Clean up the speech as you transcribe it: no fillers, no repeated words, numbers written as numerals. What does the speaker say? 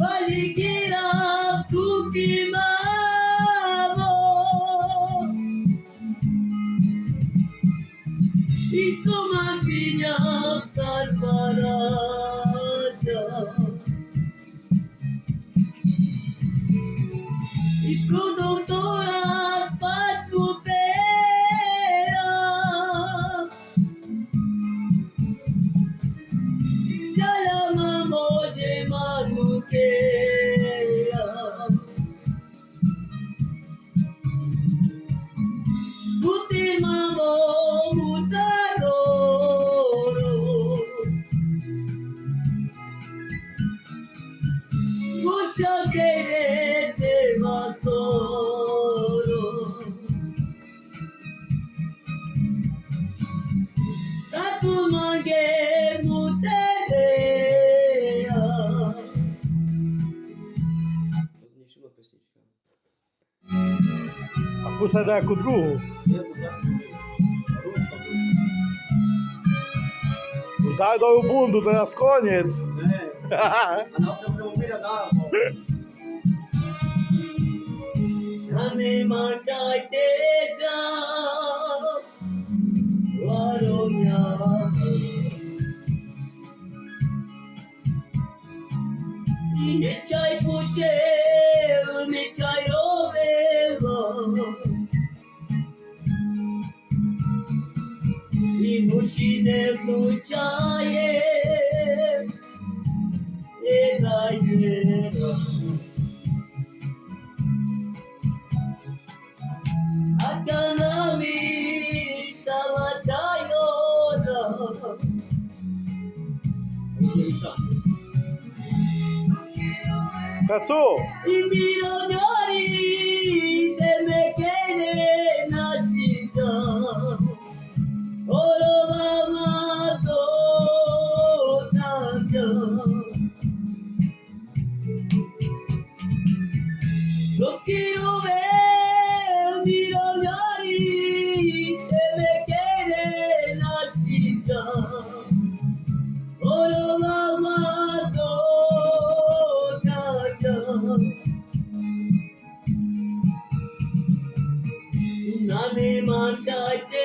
Paligera tukimamo Isuma pinyak sarparaja Ikunutora patkupera Jalama moje manukea Butimamo mutaroro Mucho quererte bastoro Satu mange muterea Нічого песничка. А писати яку другу. Дай до бунду, to jest koniec. A na otra mujer nada. Hame matai teja waromya Nichai puche nichai rovelo Imushine stuchaye Edayera Akanami talachayona Kacu! Imironori temekene nashita Oromamato tanya Soskirume imironori temekene nashita Oromamato tanya Nane man kaite